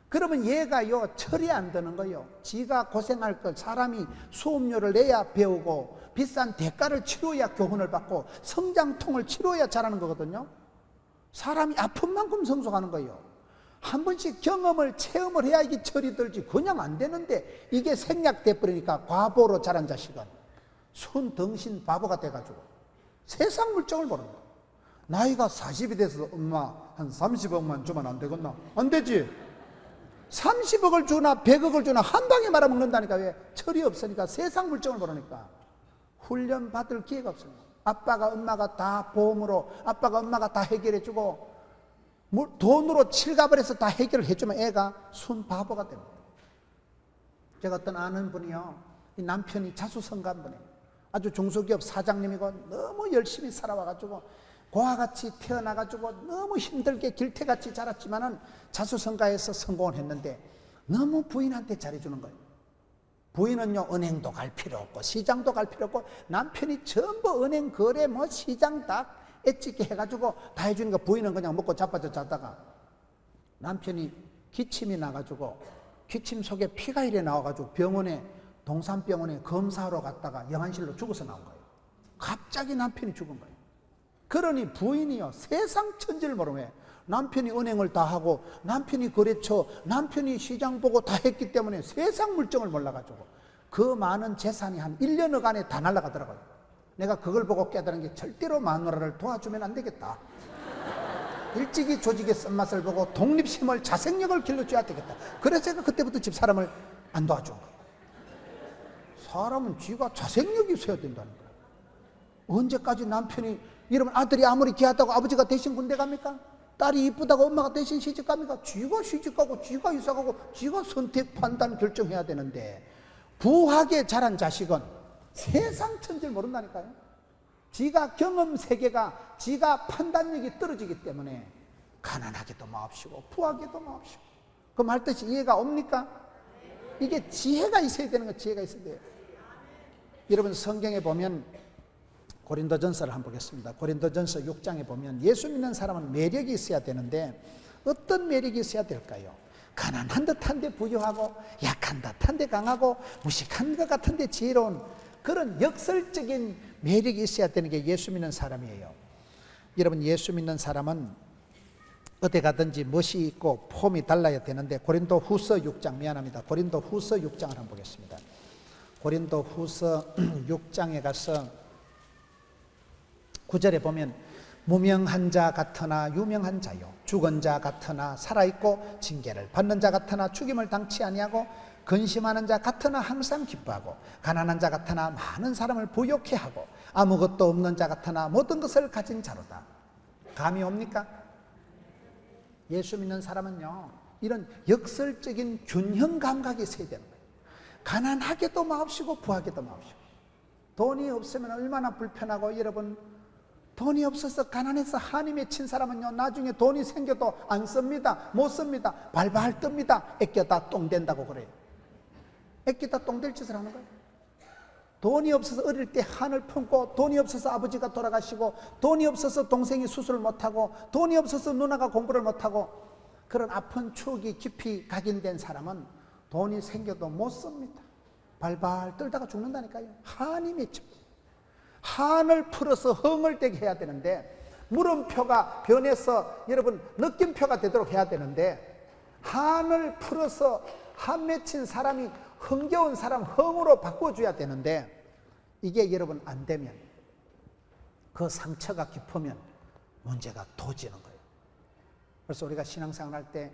그러면 얘가요, 철이 안 드는 거예요. 지가 고생할 걸 사람이 수업료를 내야 배우고 비싼 대가를 치러야 교훈을 받고 성장통을 치러야 잘하는 거거든요. 사람이 아픈 만큼 성숙하는 거예요. 한 번씩 경험을 체험을 해야 이게 철이 들지, 그냥 안 되는데 이게 생략돼 버리니까 과보로 자란 자식은 순덩신 바보가 돼가지고 세상 물정을 모른다. 나이가 40이 돼서 엄마 한 30억만 주면 안 되겠나? 안 되지. 30억을 주나 100억을 주나 한 방에 말아먹는다니까. 왜? 철이 없으니까, 세상 물정을 모르니까. 훈련 받을 기회가 없습니다. 아빠가 엄마가 다 보험으로, 아빠가 엄마가 다 해결해 주고 돈으로 칠갑을 해서 다 해결을 해주면 애가 순 바보가 됩니다. 제가 어떤 아는 분이요, 이 남편이 자수성가한 분이에요. 아주 중소기업 사장님이고 너무 열심히 살아와가지고 고아같이 태어나가지고 너무 힘들게 길태같이 자랐지만은 자수성가해서 성공을 했는데 너무 부인한테 잘해주는 거예요. 부인은요, 은행도 갈 필요 없고 시장도 갈 필요 없고 남편이 전부 은행 거래 뭐 시장 다 애찍게 해가지고 다 해주니까 부인은 그냥 먹고 자빠져 자다가 남편이 기침이 나가지고 기침 속에 피가 이래 나와가지고 병원에, 동산병원에 검사하러 갔다가 영안실로 죽어서 나온 거예요. 갑자기 남편이 죽은 거예요. 그러니 부인이요, 세상 천지를 모르면, 왜? 남편이 은행을 다 하고 남편이 거래처, 남편이 시장 보고 다 했기 때문에 세상 물정을 몰라가지고 그 많은 재산이 한 1년여 안에 다 날아가더라고요. 내가 그걸 보고 깨달은 게, 절대로 마누라를 도와주면 안 되겠다. 일찍이 조직의 쓴맛을 보고 독립심을, 자생력을 길러줘야 되겠다. 그래서 제가 그때부터 집사람을 안 도와준 거예요. 사람은 쥐가 자생력이 있어야 된다니까. 언제까지 남편이, 여러분 아들이 아무리 귀하다고 아버지가 대신 군대 갑니까? 딸이 이쁘다고 엄마가 대신 시집 갑니까? 쥐가 시집 가고 쥐가 이사 가고 쥐가 선택 판단 결정해야 되는데, 부하게 자란 자식은 세상 천지를 모른다니까요. 지가 경험 세계가, 지가 판단력이 떨어지기 때문에 가난하게도 마옵시고 부하게도 마옵시고. 그 말뜻이 이해가 옵니까? 이게 지혜가 있어야 되는 거, 지혜가 있어야 돼요. 여러분 성경에 보면 고린도전서를 한번 보겠습니다. 고린도전서 6장에 보면 예수 믿는 사람은 매력이 있어야 되는데 어떤 매력이 있어야 될까요? 가난한 듯한데 부유하고, 약한 듯한데 강하고, 무식한 것 같은데 지혜로운 그런 역설적인 매력이 있어야 되는 게 예수 믿는 사람이에요. 여러분 예수 믿는 사람은 어디 가든지 멋이 있고 폼이 달라야 되는데, 고린도 후서 6장, 미안합니다. 고린도 후서 6장을 한번 보겠습니다. 고린도 후서 6장에 가서 9절에 보면, 무명한 자 같으나 유명한 자요, 죽은 자 같으나 살아있고 징계를 받는 자 같으나 죽임을 당치 아니하고 근심하는 자 같으나 항상 기뻐하고 가난한 자 같으나 많은 사람을 부욕해 하고 아무것도 없는 자 같으나 모든 것을 가진 자로다. 감이 옵니까? 예수 믿는 사람은요, 이런 역설적인 균형 감각이 있어야 되는 거예요. 가난하게도 마옵시고 부하게도 마옵시고. 돈이 없으면 얼마나 불편하고, 여러분, 돈이 없어서 가난해서 한이 맺힌 사람은요, 나중에 돈이 생겨도 안 씁니다. 못 씁니다. 발발 뜹니다. 애껴다 똥 된다고 그래요. 애끼다 똥 될 짓을 하는 거예요. 돈이 없어서 어릴 때 한을 품고, 돈이 없어서 아버지가 돌아가시고, 돈이 없어서 동생이 수술을 못하고, 돈이 없어서 누나가 공부를 못하고, 그런 아픈 추억이 깊이 각인된 사람은 돈이 생겨도 못 씁니다. 발발 떨다가 죽는다니까요. 한이 맺혀. 한을 풀어서 흥을 되게 해야 되는데, 물음표가 변해서 여러분 느낌표가 되도록 해야 되는데, 한을 풀어서 한 맺힌 사람이 흥겨운 사람 흥으로 바꿔줘야 되는데, 이게 여러분 안 되면, 그 상처가 깊으면 문제가 도지는 거예요. 그래서 우리가 신앙생활 할 때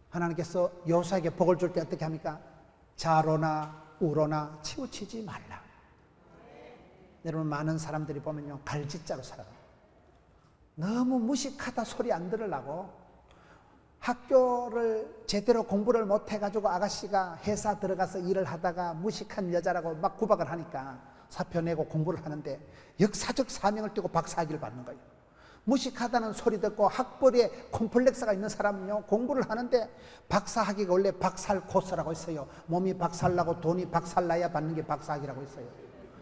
하나님께서 여호수아에게 복을 줄 때 어떻게 합니까? 자로나 우로나 치우치지 말라. 여러분, 많은 사람들이 보면요, 갈짓자로 살아요. 너무 무식하다 소리 안 들으려고 학교를 제대로 공부를 못 해가지고 아가씨가 회사 들어가서 일을 하다가 무식한 여자라고 막 구박을 하니까 사표 내고 공부를 하는데 역사적 사명을 띠고 박사학위를 받는 거예요. 무식하다는 소리 듣고 학벌에 콤플렉스가 있는 사람은요, 공부를 하는데 박사학위가 원래 박살 코스라고 있어요. 몸이 박살나고 돈이 박살나야 받는 게 박사학위라고 있어요.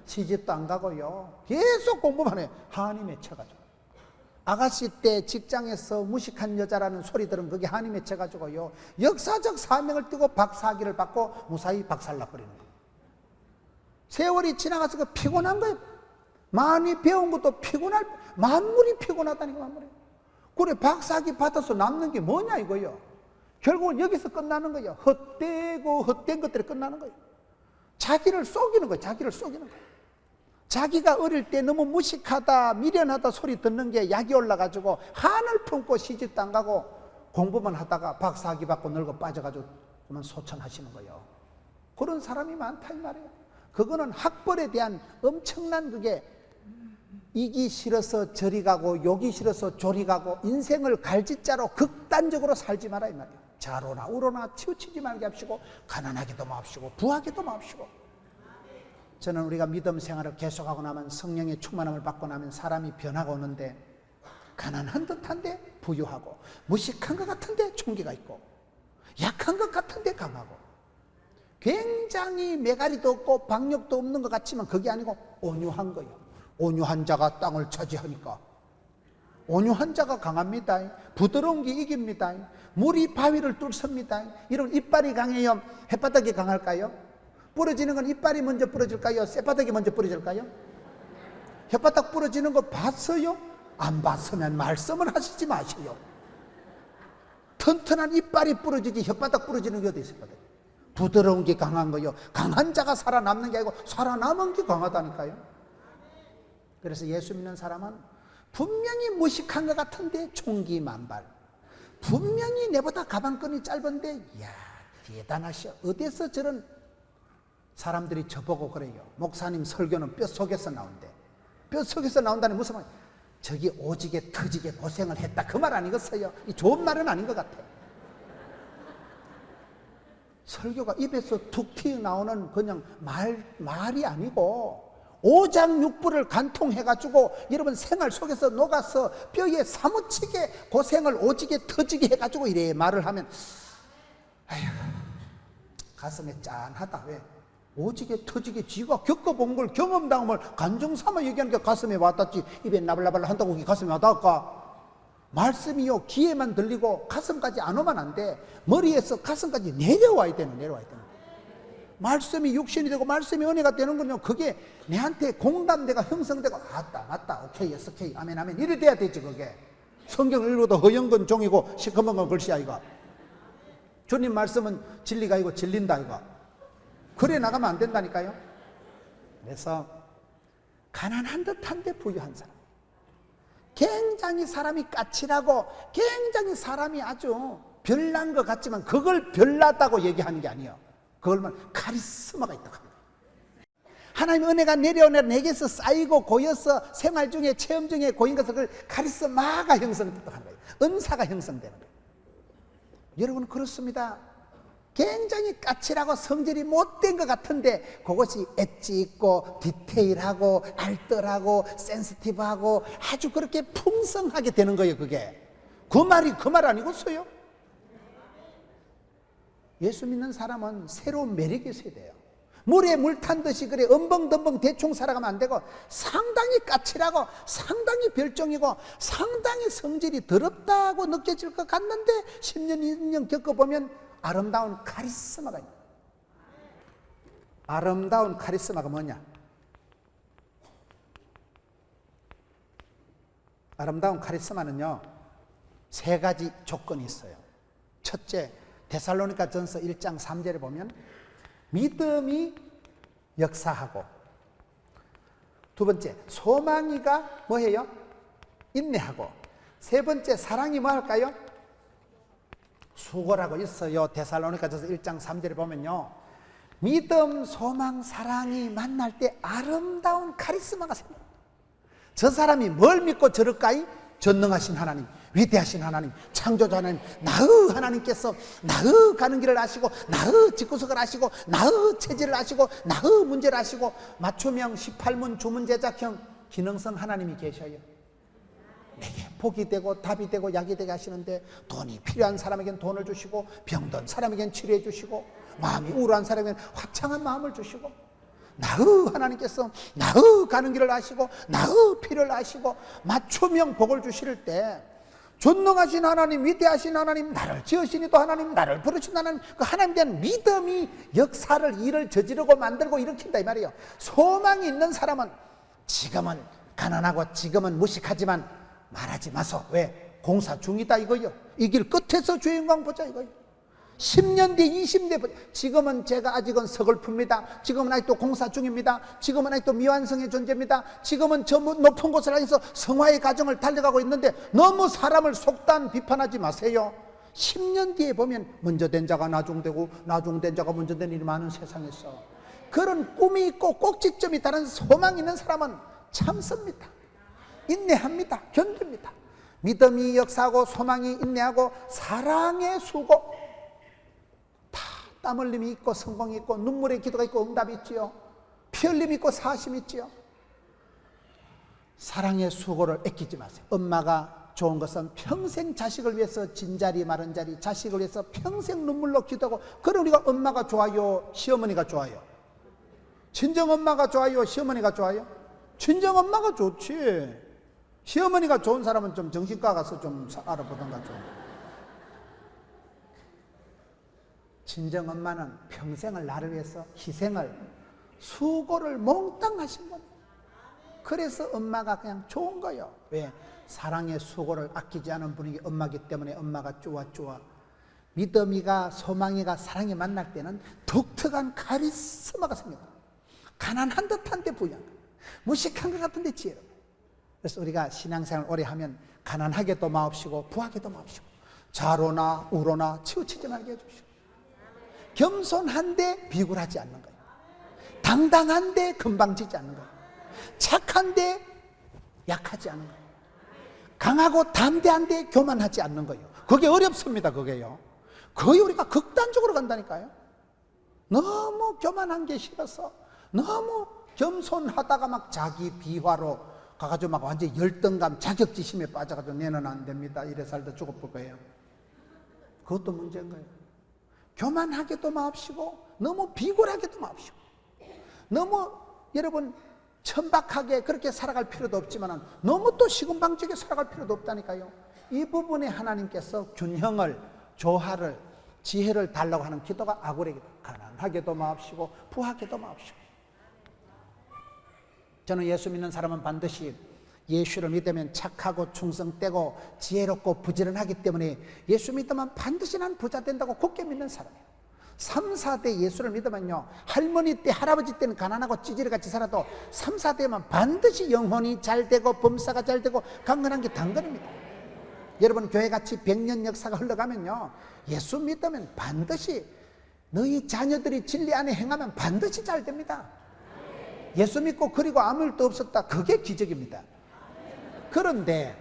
시집도 안 가고요, 계속 공부만 해요. 한이 맺혀가지고. 아가씨 때 직장에서 무식한 여자라는 소리 들은 그게 한이 맺혀가지고요, 역사적 사명을 띠고 박사학위를 받고 무사히 박살나버리는 거예요. 세월이 지나가서 그 피곤한 거예요. 많이 배운 것도 피곤할, 만물이 피곤하다니까, 만물이. 그래, 박사학위 받아서 남는 게 뭐냐 이거요. 결국은 여기서 끝나는 거예요. 헛되고 헛된 것들이 끝나는 거예요. 자기를 속이는 거예요. 자기를 속이는 거예요. 자기가 어릴 때 너무 무식하다, 미련하다 소리 듣는 게 약이 올라가지고 한을 품고 시집도 안 가고 공부만 하다가 박사학위 받고 늙어 빠져가지고 그만 소천하시는 거예요. 그런 사람이 많다 이 말이에요. 그거는 학벌에 대한 엄청난, 그게 이기 싫어서 저리 가고 욕이 싫어서 조리 가고 인생을 갈짓자로 극단적으로 살지 마라 이 말이에요. 자로나 우로나 치우치지 말게 합시고 가난하게도 마옵시고 부하게도 마옵시고. 저는 우리가 믿음 생활을 계속하고 나면, 성령의 충만함을 받고 나면 사람이 변화가 오는데, 가난한 듯한데 부유하고, 무식한 것 같은데 총기가 있고, 약한 것 같은데 강하고, 굉장히 매가리도 없고 박력도 없는 것 같지만 그게 아니고 온유한 거예요. 온유한 자가 땅을 차지하니까. 온유한 자가 강합니다. 부드러운 게 이깁니다. 물이 바위를 뚫습니다. 이런 이빨이 강해요? 햇바닥이 강할까요? 부러지는 건 이빨이 먼저 부러질까요? 쌔바닥이 먼저 부러질까요? 혓바닥 부러지는 거 봤어요? 안 봤으면 말씀을 하시지 마세요. 튼튼한 이빨이 부러지지 혓바닥 부러지는 게 어디 있을까요? 부드러운 게 강한 거요. 강한 자가 살아남는 게 아니고 살아남은 게 강하다니까요. 그래서 예수 믿는 사람은 분명히 무식한 것 같은데 총기 만발, 분명히 내보다 가방끈이 짧은데 이야 대단하셔. 어디서 저런 사람들이 저보고 그래요. 목사님 설교는 뼛속에서 나온대. 뼛속에서 나온다는 무슨 말? 저기 오지게 터지게 고생을 했다, 그 말 아니겠어요? 이 좋은 말은 아닌 것 같아. 설교가 입에서 툭 튀어나오는 그냥 말이 아니고 오장육부를 간통해가지고 여러분 생활 속에서 녹아서 뼈에 사무치게 고생을 오지게 터지게 해가지고 이래 말을 하면 아휴 가슴에 짠하다. 왜? 오지게 터지게 지가 겪어본 걸, 경험당함을 간증삼아 얘기하는 게 가슴에 와닿지, 입에 나발나발 한다고 그게 가슴에 와닿을까? 말씀이요 귀에만 들리고 가슴까지 안 오면 안 돼. 머리에서 가슴까지 내려와야 되는. 말씀이 육신이 되고 말씀이 은혜가 되는 건요, 그게 내한테 공감대가 형성되고 맞다 오케이 예스 오케이 아멘 아멘 이래 돼야 되지. 그게 성경 읽어도 허영건 종이고 시커먼 건 글씨야 이거. 주님 말씀은 진리가 아니고 진린다 이거. 그래 나가면 안 된다니까요. 그래서 가난한 듯한데 부유한 사람, 굉장히 사람이 까칠하고 굉장히 사람이 아주 별난 것 같지만 그걸 별나다고 얘기하는 게 아니에요. 그걸만 카리스마가 있다고 합니다. 하나님의 은혜가 내려오내 내게서 쌓이고 고여서 생활 중에 체험 중에 고인 것을 그걸 카리스마가 형성됐다고 하는 거예요. 은사가 형성되는 거예요. 여러분 그렇습니다. 굉장히 까칠하고 성질이 못된 것 같은데 그것이 엣지 있고 디테일하고 알뜰하고 센시티브하고 아주 그렇게 풍성하게 되는 거예요. 그게 그 말이 그 말 아니겠어요? 예수 믿는 사람은 새로운 매력이 있어야 돼요. 물에 물 탄 듯이 그래 엄벙덤벙 대충 살아가면 안 되고 상당히 까칠하고 상당히 별종이고 상당히 성질이 더럽다고 느껴질 것 같는데 10년, 20년 겪어보면 아름다운 카리스마가 있다. 아름다운 카리스마가 뭐냐? 아름다운 카리스마는요 3가지 조건이 있어요. 첫째, 데살로니가 전서 1장 3절에 보면 믿음이 역사하고, 두 번째 소망이가 뭐해요? 인내하고, 세 번째 사랑이 뭐 할까요? 수고라고 있어요. 데살로니가전서 1장 3절에 보면요 믿음, 소망, 사랑이 만날 때 아름다운 카리스마가 생겨요. 저 사람이 뭘 믿고 저럴까이? 전능하신 하나님, 위대하신 하나님, 창조자 하나님, 나의 하나님께서 나의 가는 길을 아시고 나의 집구석을 아시고 나의 체질을 아시고 나의 문제를 아시고 맞춤형 18문 주문 제작형 기능성 하나님이 계셔요. 내게 복이 되고 답이 되고 약이 되게 하시는데 돈이 필요한 사람에겐 돈을 주시고 병든 사람에겐 치료해 주시고 마음이 우울한 사람에겐 화창한 마음을 주시고 나의 하나님께서 나의 가는 길을 아시고 나의 필요를 아시고 맞춤형 복을 주실 때 전능하신 하나님, 위대하신 하나님, 나를 지으신 이도 하나님, 나를 부르신 하나님, 그 하나님에 대한 믿음이 역사를 일을 저지르고 만들고 일으킨다 이 말이에요. 소망이 있는 사람은 지금은 가난하고 지금은 무식하지만 말하지 마소. 왜? 공사 중이다 이거요. 이 길 끝에서 주의 영광 보자 이거요. 10년 뒤 20년 뒤 지금은 제가 아직은 서글픕니다. 지금은 아직도 공사 중입니다. 지금은 아직도 미완성의 존재입니다. 지금은 저 높은 곳을 향해서 성화의 과정을 달려가고 있는데 너무 사람을 속단 비판하지 마세요. 10년 뒤에 보면 먼저 된 자가 나중되고 나중된 자가 먼저 된 일이 많은 세상에서 그런 꿈이 있고 꼭지점이 다른 소망이 있는 사람은 참습니다. 인내합니다. 견딥니다. 믿음이 역사하고 소망이 인내하고 사랑의 수고, 다 땀 흘림이 있고 성공이 있고 눈물의 기도가 있고 응답이 있지요. 피 흘림이 있고 사심이 있지요. 사랑의 수고를 아끼지 마세요. 엄마가 좋은 것은 평생 자식을 위해서 진자리 마른자리 자식을 위해서 평생 눈물로 기도하고, 그래 우리가 엄마가 좋아요 시어머니가 좋아요? 친정 엄마가 좋아요 시어머니가 좋아요? 친정 엄마가 좋지. 시어머니가 좋은 사람은 좀 정신과 가서 좀 알아보던가 좀. 친정 엄마는 평생을 나를 위해서 희생을 수고를 몽땅 하신 분. 그래서 엄마가 그냥 좋은 거예요. 왜? 사랑의 수고를 아끼지 않은 분이 엄마기 때문에 엄마가 좋아. 믿음이가 소망이가 사랑이 만날 때는 독특한 카리스마가 생깁니다. 가난한 듯한데 부유한, 무식한 것 같은데 지혜로운. 그래서 우리가 신앙생활 오래 하면 가난하게도 마옵시고 부하게도 마옵시고 좌로나 우로나 치우치지 말게 해주시고, 겸손한데 비굴하지 않는 거예요. 당당한데 금방지지 않는 거예요. 착한데 약하지 않은 거예요. 강하고 담대한데 교만하지 않는 거예요. 그게 어렵습니다. 그게요. 거의 우리가 극단적으로 간다니까요. 너무 교만한 게 싫어서 너무 겸손하다가 막 자기 비화로 가가지고 막 완전히 열등감, 자격지심에 빠져가지고 내는 안 됩니다. 이래 살다 죽어볼 거예요. 그것도 문제인 거예요. 교만하게도 마옵시고 너무 비굴하게도 마옵시고, 너무 여러분 천박하게 그렇게 살아갈 필요도 없지만 너무 또 시금방적에 살아갈 필요도 없다니까요. 이 부분에 하나님께서 균형을, 조화를, 지혜를 달라고 하는 기도가 아굴의 기도. 가난하게도 마옵시고 부하게도 마옵시고. 저는 예수 믿는 사람은 반드시 예수를 믿으면 착하고 충성되고 지혜롭고 부지런하기 때문에 예수 믿으면 반드시 난 부자 된다고 굳게 믿는 사람이에요. 3, 4대 예수를 믿으면요, 할머니 때 할아버지 때는 가난하고 찌질이같이 살아도 3, 4대면 반드시 영혼이 잘 되고 범사가 잘 되고 강건한 게 당근입니다. 여러분 교회같이 100년 역사가 흘러가면요, 예수 믿으면 반드시 너희 자녀들이 진리 안에 행하면 반드시 잘 됩니다. 예수 믿고 그리고 아무 일도 없었다. 그게 기적입니다. 그런데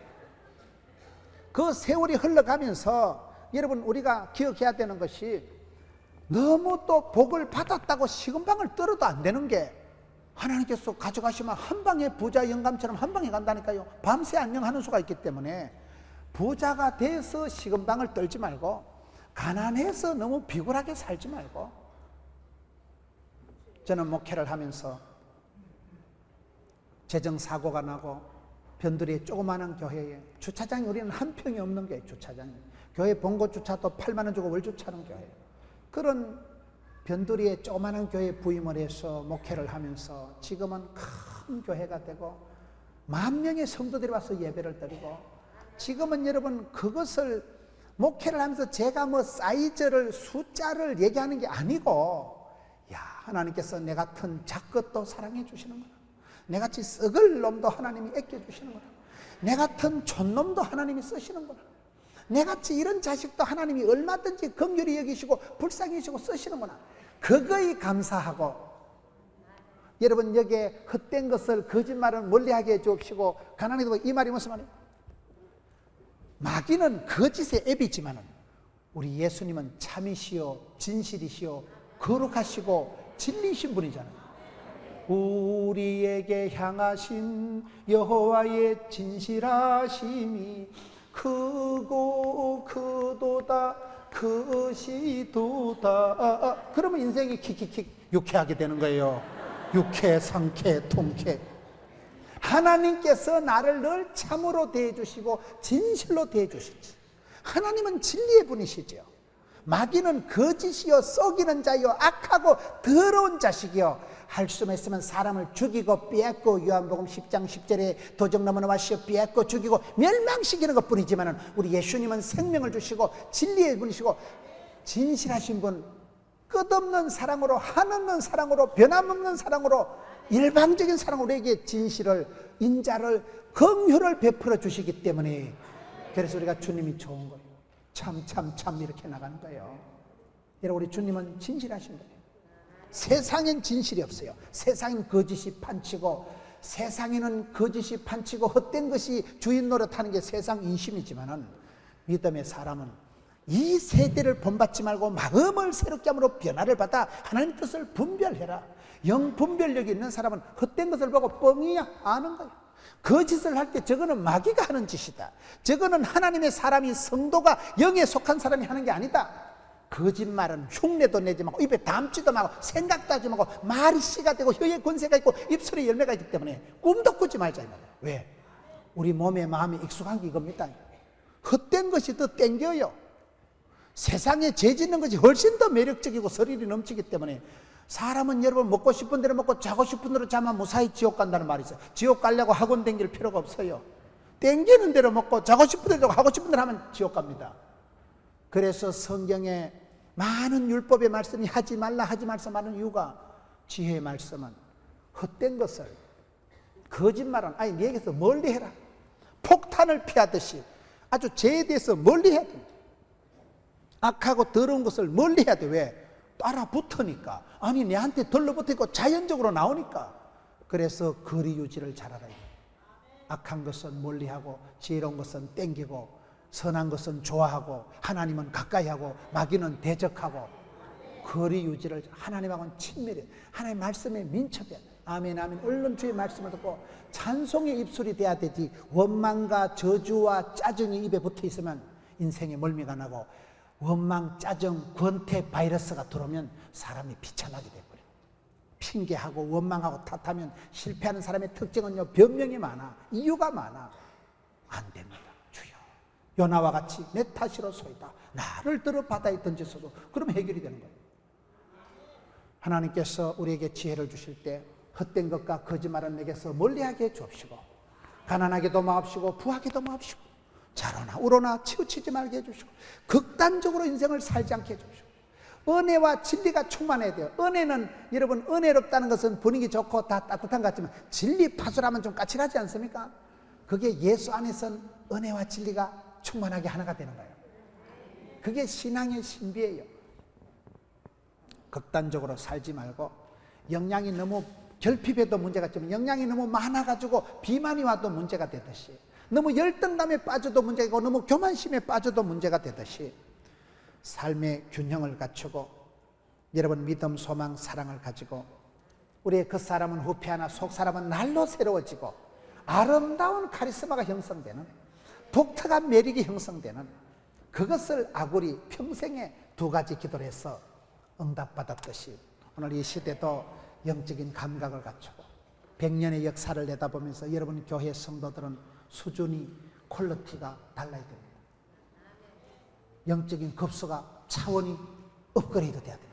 그 세월이 흘러가면서 여러분 우리가 기억해야 되는 것이 너무 또 복을 받았다고 식은방을 떨어도 안 되는 게 하나님께서 가져가시면 한 방에 부자 영감처럼 한 방에 간다니까요. 밤새 안녕하는 수가 있기 때문에 부자가 돼서 식은방을 떨지 말고 가난해서 너무 비굴하게 살지 말고. 저는 목회를 하면서 재정사고가 나고 변두리의 조그마한 교회에 주차장이 우리는 한 평이 없는 교회 주차장이 교회 본고 주차도 8만 원 주고 월 주차하는 교회 그런 변두리의 조그마한 교회에 부임을 해서 목회를 하면서 지금은 큰 교회가 되고 10,000명의 성도들이 와서 예배를 드리고 지금은 여러분 그것을 목회를 하면서 제가 뭐 사이즈를 숫자를 얘기하는 게 아니고 야 하나님께서 내 같은 작것도 사랑해 주시는구나. 내같이 썩을 놈도 하나님이 아껴주시는구나. 내 같은 촌놈도 하나님이 쓰시는구나. 내같이 이런 자식도 하나님이 얼마든지 긍휼히 여기시고 불쌍히 여기시고 쓰시는구나. 그거에 감사하고 여러분 여기에 헛된 것을 거짓말은 멀리하게 해주옵시고 가난해도 이 말이 무슨 말이에요? 마귀는 거짓의 앱이지만 우리 예수님은 참이시요 진실이시요 거룩하시고 진리이신 분이잖아요. 우리에게 향하신 여호와의 진실하심이 크고 크도다 크시도다. 그러면 인생이 킥킥킥 유쾌하게 되는 거예요. 유쾌, 상쾌, 통쾌. 하나님께서 나를 늘 참으로 대해주시고 진실로 대해주시지. 하나님은 진리의 분이시죠. 마귀는 거짓이요 썩이는 자요 악하고 더러운 자식이요 할 수만 있으면 사람을 죽이고 빼앗고 요한복음 10장 10절에 도적 넘어는 와시어 빼앗고 죽이고 멸망시키는 것뿐이지만 우리 예수님은 생명을 주시고 진리의 분이시고 진실하신 분 끝없는 사랑으로 한없는 사랑으로 변함없는 사랑으로 일방적인 사랑으로 우리에게 진실을 인자를 긍휼을 베풀어 주시기 때문에 그래서 우리가 주님이 좋은 거예요. 참 이렇게 나가는 거예요. 여러분 우리 주님은 진실하신 거예요. 세상엔 진실이 없어요. 세상엔 거짓이 판치고 세상에는 거짓이 판치고 헛된 것이 주인 노릇하는 게 세상 인심이지만은 믿음의 사람은 이 세대를 본받지 말고 마음을 새롭게 함으로 변화를 받아 하나님의 뜻을 분별해라. 영 분별력이 있는 사람은 헛된 것을 보고 뻥이야 아는 거예요. 거짓을 할 때 저거는 마귀가 하는 짓이다. 저거는 하나님의 사람이 성도가 영에 속한 사람이 하는 게 아니다. 거짓말은 흉내도 내지 말고 입에 담지도 말고 생각도 하지 말고 말이 씨가 되고 혀에 권세가 있고 입술에 열매가 있기 때문에 꿈도 꾸지 말자 이 말이에요. 왜? 우리 몸에 마음에 익숙한 게 이겁니다. 헛된 것이 더 땡겨요. 세상에 죄 짓는 것이 훨씬 더 매력적이고 스릴이 넘치기 때문에 사람은 여러분 먹고 싶은 대로 먹고 자고 싶은 대로 자면 무사히 지옥 간다는 말이 있어요. 지옥 가려고 학원 댕길 필요가 없어요. 땡기는 대로 먹고 자고 싶은 대로 하고 싶은 대로 하면 지옥 갑니다. 그래서 성경에 많은 율법의 말씀이 하지 말라 하지 말서 많은 이유가 지혜의 말씀은 헛된 것을 거짓말은 아니 네게서 멀리 해라. 폭탄을 피하듯이 아주 죄에 대해서 멀리 해야 됩니다. 악하고 더러운 것을 멀리 해야 돼. 왜? 따라 붙으니까. 아니 내한테 들러붙으니까 자연적으로 나오니까. 그래서 거리 유지를 잘하라. 악한 것은 멀리하고 지혜로운 것은 땡기고 선한 것은 좋아하고 하나님은 가까이하고 마귀는 대적하고 거리 유지를 하나님하고는 친밀해. 하나님의 말씀에 민첩해야 돼. 아멘 아멘. 얼른 주의 말씀을 듣고 찬송의 입술이 돼야 되지. 원망과 저주와 짜증이 입에 붙어 있으면 인생에 멀미가 나고 원망, 짜증, 권태 바이러스가 들어오면 사람이 비참하게 돼버려요. 핑계하고 원망하고 탓하면 실패하는 사람의 특징은요 변명이 많아. 이유가 많아. 안 됩니다. 주여 요나와 같이 내 탓이로소이다. 나를 들어 바다에 던졌어도 그러면 해결이 되는 거예요. 하나님께서 우리에게 지혜를 주실 때 헛된 것과 거짓말은 내게서 멀리하게 해 주옵시고 가난하게도 마옵시고 부하게도 마옵시고 자로나 우로나 치우치지 말게 해주시고 극단적으로 인생을 살지 않게 해주시고 은혜와 진리가 충만해야 돼요. 은혜는 여러분 은혜롭다는 것은 분위기 좋고 다 따뜻한 것 같지만 진리 파술하면 좀 까칠하지 않습니까? 그게 예수 안에선 은혜와 진리가 충만하게 하나가 되는 거예요. 그게 신앙의 신비예요. 극단적으로 살지 말고 영양이 너무 결핍에도 문제가 있지만 영양이 너무 많아가지고 비만이 와도 문제가 되듯이 너무 열등감에 빠져도 문제가 있고 너무 교만심에 빠져도 문제가 되듯이 삶의 균형을 갖추고 여러분 믿음, 소망, 사랑을 가지고 우리의 겉사람은 후패하나 속사람은 날로 새로워지고 아름다운 카리스마가 형성되는 독특한 매력이 형성되는 그것을 아굴이 평생에 2가지 기도를 해서 응답받았듯이 오늘 이 시대도 영적인 감각을 갖추고 100년의 역사를 내다보면서 여러분 교회 성도들은 수준이 퀄리티가 달라야 됩니다. 영적인 급수가 차원이 업그레이드 돼야 됩니다.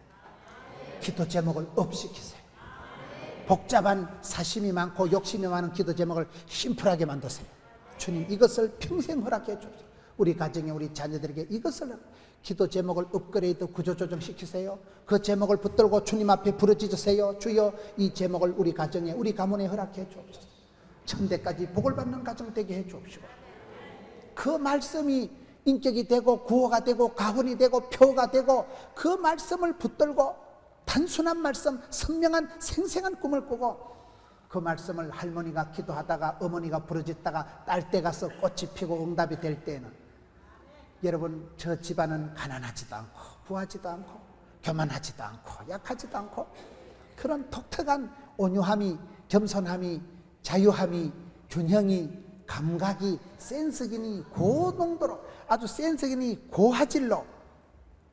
기도 제목을 업시키세요. 복잡한 사심이 많고 욕심이 많은 기도 제목을 심플하게 만드세요. 주님 이것을 평생 허락해 주세요. 우리 가정에 우리 자녀들에게 이것을 기도 제목을 업그레이드 구조조정 시키세요. 그 제목을 붙들고 주님 앞에 부르짖으세요. 주여 이 제목을 우리 가정에 우리 가문에 허락해 주옵소서. 천대까지 복을 받는 가정 되게 해 주옵시고 그 말씀이 인격이 되고 구호가 되고 가훈이 되고 표가 되고 그 말씀을 붙들고 단순한 말씀 선명한 생생한 꿈을 꾸고 그 말씀을 할머니가 기도하다가 어머니가 부르짖다가 딸 때 가서 꽃이 피고 응답이 될 때에는 여러분 저 집안은 가난하지도 않고 부하지도 않고 교만하지도 않고 약하지도 않고 그런 독특한 온유함이 겸손함이 자유함이 균형이 감각이 센스기니 고농도로 아주 센스기니 고화질로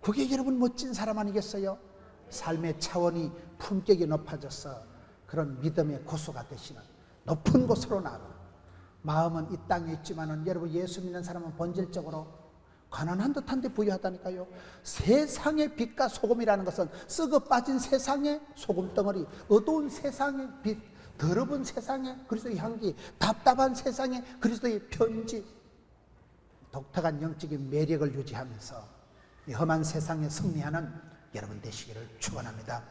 그게 여러분 멋진 사람 아니겠어요? 삶의 차원이 품격이 높아져서 그런 믿음의 고수가 되시는 높은 곳으로 나아가 마음은 이 땅에 있지만은 여러분 예수 믿는 사람은 본질적으로 가난한 듯한데 부유하다니까요. 세상의 빛과 소금이라는 것은 썩어 빠진 세상의 소금덩어리, 어두운 세상의 빛, 더러운 세상의 그리스도의 향기, 답답한 세상의 그리스도의 편지, 독특한 영적인 매력을 유지하면서 이 험한 세상에 승리하는 여러분 되시기를 축원합니다.